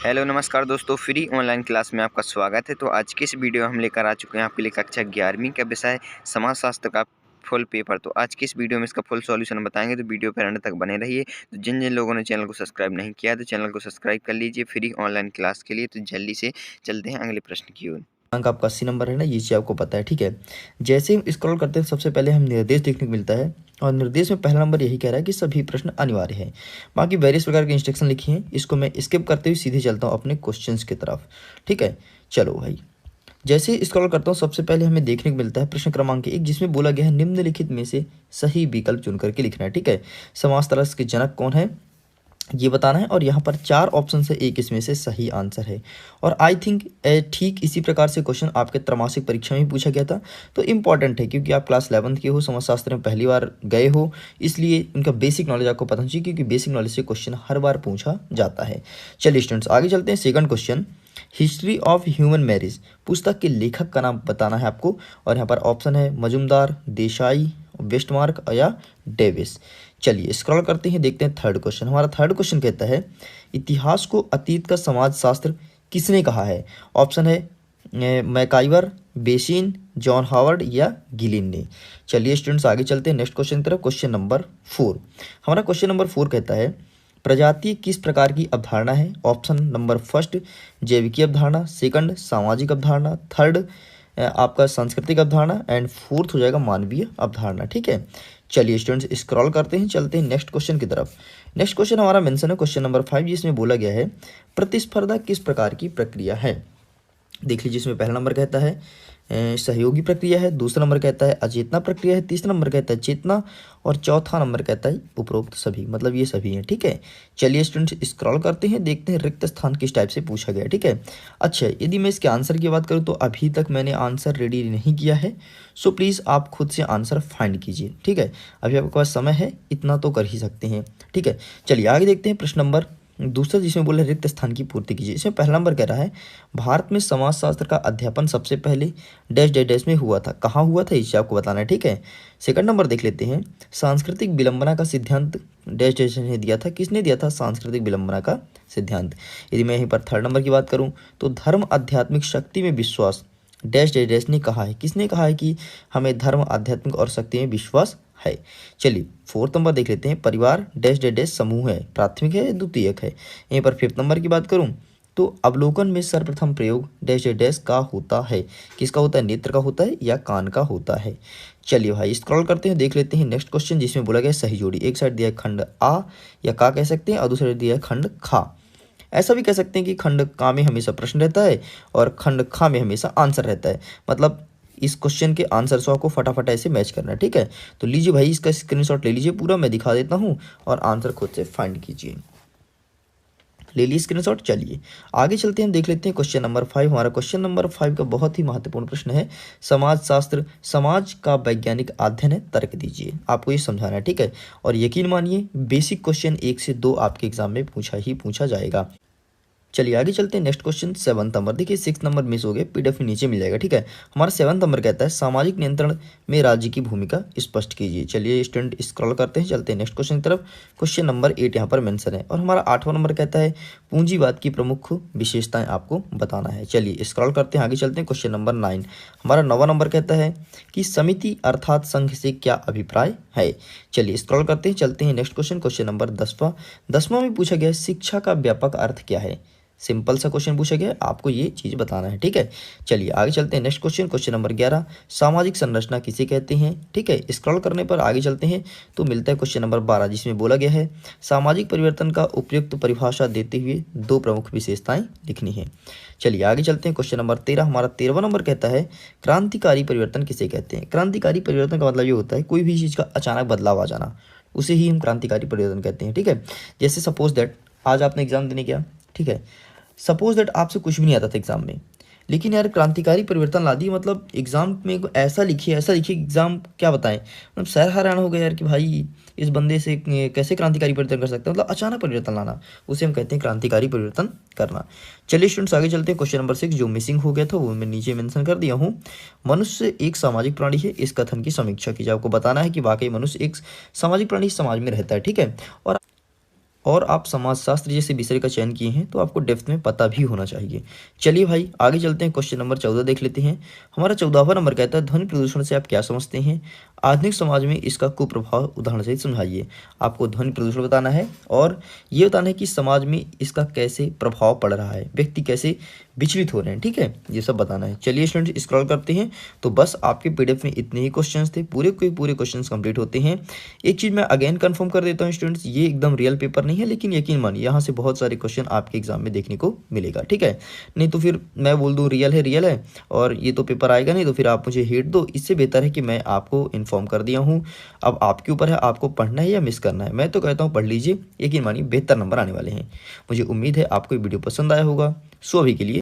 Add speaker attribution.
Speaker 1: Hello नमस्कार दोस्तों, free online class में आपका स्वागत है। तो आज की इस वीडियो हम लेकर आ चुके हैं आपके लिए कक्षा 11वीं का विषय समाजशास्त्र का फुल पेपर। तो आज की इस वीडियो में इसका फुल सॉल्यूशन बताएंगे, तो वीडियो पर अंत तक बने रहिए। तो जिन जिन लोगों ने चैनल को सब्सक्राइब नहीं किया तो चैनल को सब्सक्राइब कर लीजिए फ्री ऑनलाइन क्लास के लिए। तो जल्दी से चलते हैं अगले प्रश्न की ओर।
Speaker 2: अंक आपका 80 नंबर है ना, ये चीज़ आपको पता है। ठीक है, जैसे ही स्क्रॉल करते हैं सबसे पहले हम निर्देश देखने को मिलता है, और निर्देश में पहला नंबर यही कह रहा है कि सभी प्रश्न अनिवार्य है। बाकी वेरियस प्रकार के इंस्ट्रक्शन लिखे हैं, इसको मैं स्किप करते हुए सीधे चलता हूँ अपने क्वेश्चंस की तरफ। ठीक है, चलो भाई, जैसे ही स्क्रॉल करता हूँ सबसे पहले हमें देखने को मिलता है प्रश्न क्रमांक 1, जिसमें बोला गया है निम्नलिखित में से सही विकल्प चुन करके लिखना है। ठीक है, समास तर्क के जनक कौन है ये बताना है, और यहाँ पर 4 ऑप्शन से एक इसमें से सही आंसर है। और आई थिंक ठीक इसी प्रकार से क्वेश्चन आपके त्रैमासिक परीक्षा में पूछा गया था। तो इम्पॉर्टेंट है क्योंकि आप क्लास 11th के हो, समाजशास्त्र में पहली बार गए हो, इसलिए उनका बेसिक नॉलेज आपको पता चाहिए, क्योंकि बेसिक नॉलेज से क्वेश्चन हर बार पूछा जाता है। चलिए स्टूडेंट्स आगे चलते हैं। Second question, history of human marriage पुस्तक के लेखक का नाम बताना है आपको, और यहाँ पर ऑप्शन है मजुमदार, देसाई, वेस्टमार्क या डेविस। चलिए स्क्रॉल करते हैं, देखते हैं थर्ड क्वेश्चन। हमारा थर्ड क्वेश्चन कहता है इतिहास को अतीत का समाजशास्त्र किसने कहा है। ऑप्शन है मैकाइवर, बेसिन, जॉन हावर्ड या गिलिन ने। चलिए स्टूडेंट्स आगे चलते हैं नेक्स्ट क्वेश्चन की तरफ। क्वेश्चन नंबर 4, हमारा क्वेश्चन नंबर 4 कहता है प्रजाति किस प्रकार की अवधारणा है। ऑप्शन नंबर फर्स्ट जैविकी अवधारणा, सेकंड सामाजिक अवधारणा, थर्ड आपका सांस्कृतिक अवधारणा, एंड फोर्थ हो जाएगा मानवीय अवधारणा। ठीक है, चलिए स्टूडेंट्स स्क्रॉल करते हैं, चलते हैं नेक्स्ट क्वेश्चन की तरफ। नेक्स्ट क्वेश्चन हमारा मेंशन है क्वेश्चन नंबर 5, जिसमें बोला गया है प्रतिस्पर्धा किस प्रकार की प्रक्रिया है। देख लीजिए, इसमें पहला नंबर कहता है सहयोगी प्रक्रिया है, दूसरा नंबर कहता है अचेतना प्रक्रिया है, तीसरा नंबर कहता है चेतना, और चौथा नंबर कहता है उपरोक्त सभी, मतलब ये सभी हैं। ठीक है, चलिए स्टूडेंट्स स्क्रॉल करते हैं, देखते हैं रिक्त स्थान किस टाइप से पूछा गया। ठीक है, अच्छा यदि मैं इसके आंसर की बात करूँ तो अभी तक मैंने आंसर रेडी नहीं किया है, सो प्लीज़ आप खुद से आंसर फाइंड कीजिए। ठीक है, अभी आपके पास समय है, इतना तो कर ही सकते हैं। ठीक है, चलिए आगे देखते हैं प्रश्न नंबर दूसरा, जिसमें बोले रिक्त स्थान की पूर्ति कीजिए। इसमें पहला नंबर कह रहा है भारत में समाजशास्त्र का अध्यापन सबसे पहले डैश डैश डैश में हुआ था, कहाँ हुआ था इसे आपको बताना है। ठीक है, सेकंड नंबर देख लेते हैं सांस्कृतिक विलंबना का सिद्धांत डैश डैश ने दिया था, किसने दिया था सांस्कृतिक विलंबना का सिद्धांत। यदि मैं यहीं पर थर्ड नंबर की बात करूँ तो धर्म आध्यात्मिक शक्ति में विश्वास डैश डैश डैश ने कहा है, किसने कहा है कि हमें धर्म आध्यात्मिक और शक्ति में विश्वास है। चलिए फोर्थ नंबर देख लेते हैं परिवार डैश डैश डैश समूह है, प्राथमिक है द्वितीयक है। यहीं पर फिफ्थ नंबर की बात करूं तो अवलोकन में सर्वप्रथम प्रयोग डैश डैश डैश का होता है, किसका होता है, नेत्र का होता है या कान का होता है। चलिए भाई स्क्रॉल करते हैं, देख लेते हैं नेक्स्ट क्वेश्चन, जिसमें बोला गया सही जोड़ी। एक साइड दिया है खंड आ या का कह सकते हैं, और दूसरी साइड दिया है खंड खा। ऐसा भी कह सकते हैं कि खंड का में हमेशा प्रश्न रहता है और खंड खा में हमेशा आंसर रहता है, मतलब इस क्वेश्चन के आंसर से आपको फटाफट ऐसे मैच करना है। ठीक है, तो लीजिए भाई इसका स्क्रीनशॉट ले लीजिए पूरा, मैं दिखा देता हूँ और आंसर खुद से फाइंड कीजिए। ले ली स्क्रीनशॉट। चलिए आगे चलते हैं, देख लेते हैं क्वेश्चन नंबर 5। हमारा क्वेश्चन नंबर 5 का बहुत ही महत्वपूर्ण प्रश्न है समाजशास्त्र समाज का वैज्ञानिक अध्ययन है, तर्क दीजिए। आपको ये समझाना है। ठीक है, और यकीन मानिए बेसिक क्वेश्चन 1 से 2 आपके एग्जाम में पूछा जाएगा। चलिए आगे चलते हैं नेक्स्ट क्वेश्चन 7th नंबर। देखिए 6th नंबर मिस हो गए, पीडीएफ नीचे मिल जाएगा। ठीक है, हमारा 7th नंबर कहता है सामाजिक नियंत्रण में राज्य की भूमिका स्पष्ट कीजिए। चलिए स्टूडेंट स्क्रॉल करते हैं, चलते हैं नेक्स्ट क्वेश्चन की तरफ। क्वेश्चन नंबर 8 यहाँ पर मेंशन है, और हमारा 8वां नंबर कहता है पूंजीवाद की प्रमुख विशेषताएं आपको बताना है। चलिए स्क्रॉल करते हैं, आगे चलते हैं क्वेश्चन नंबर 9। हमारा 9वां नंबर कहता है कि समिति अर्थात संघ से क्या अभिप्राय है। चलिए स्क्रॉल करते हैं, चलते हैं नेक्स्ट क्वेश्चन। क्वेश्चन नंबर 10वां में पूछा गया शिक्षा का व्यापक अर्थ क्या है। सिंपल सा क्वेश्चन पूछा गया, आपको ये चीज बताना है। ठीक है, चलिए आगे चलते हैं नेक्स्ट क्वेश्चन। क्वेश्चन नंबर 11 सामाजिक संरचना किसे कहते हैं। ठीक है, स्क्रॉल करने पर आगे चलते हैं तो मिलता है क्वेश्चन नंबर 12, जिसमें बोला गया है सामाजिक परिवर्तन का उपयुक्त परिभाषा देते हुए 2 प्रमुख विशेषताएं लिखनी है। चलिए आगे चलते हैं क्वेश्चन नंबर 13। हमारा 13वां नंबर कहता है क्रांतिकारी परिवर्तन किसे कहते हैं। क्रांतिकारी परिवर्तन का मतलब ये होता है कोई भी चीज का अचानक बदलाव आ जाना, उसे ही हम क्रांतिकारी परिवर्तन कहते हैं। ठीक है, जैसे सपोज दैट आज आपने एग्जाम देने गया, ठीक है, सपोज दैट आपसे कुछ भी नहीं आता था एग्जाम में, लेकिन यार क्रांतिकारी परिवर्तन ला दिए, मतलब एग्जाम में ऐसा लिखिए एग्जाम क्या बताएं, मतलब सर हैरान हो गए यार कि भाई इस बंदे से कैसे क्रांतिकारी परिवर्तन कर सकते हैं, मतलब अचानक परिवर्तन लाना, उसे हम कहते हैं क्रांतिकारी परिवर्तन करना। चलिए स्टूडेंट्स आगे चलते हैं। क्वेश्चन नंबर 6 जो मिसिंग हो गया था वो मैं नीचे मेंशन कर दिया हूँ। मनुष्य एक सामाजिक प्राणी है, इस कथन की समीक्षा कीजिए। आपको बताना है कि वाकई मनुष्य एक सामाजिक प्राणी समाज में रहता है। ठीक है, और और आप समाजशास्त्र जैसे विषय का चयन किए हैं तो आपको डेप्थ में पता भी होना चाहिए। चलिए भाई आगे चलते हैं, क्वेश्चन नंबर 14 देख लेते हैं। हमारा 14वां नंबर कहता है ध्वनि प्रदूषण से आप क्या समझते हैं? आधुनिक समाज में इसका कुप्रभाव उदाहरण सहित समझाइए। आपको ध्वनि प्रदूषण बताना है और ये बताना है कि समाज में इसका कैसे प्रभाव पड़ रहा है, व्यक्ति कैसे विचलित हो रहे हैं, ठीक है, ये सब बताना है। चलिए स्टूडेंट स्क्रॉल करते हैं। तो बस आपके पीडीएफ में इतने ही क्वेश्चंस थे, पूरे के पूरे क्वेश्चंस कंप्लीट होते हैं। एक चीज़ मैं अगेन कंफर्म कर देता हूँ स्टूडेंट्स, ये एकदम रियल पेपर नहीं है, लेकिन यकीन मानिए यहाँ से बहुत सारे क्वेश्चन आपके एग्जाम में देखने को मिलेगा, ठीक है। नहीं तो फिर मैं बोल दूँ रियल है और ये तो पेपर आएगा नहीं, तो फिर आप मुझे हेट दो। इससे बेहतर है कि मैं आपको इन्फॉर्म कर दिया हूँ। अब आपके ऊपर है, आपको पढ़ना है या मिस करना है। मैं तो कहता हूँ पढ़ लीजिए, यकीन मानिए बेहतर नंबर आने वाले हैं। मुझे उम्मीद है आपको ये वीडियो पसंद आया होगा। सो अभी के लिए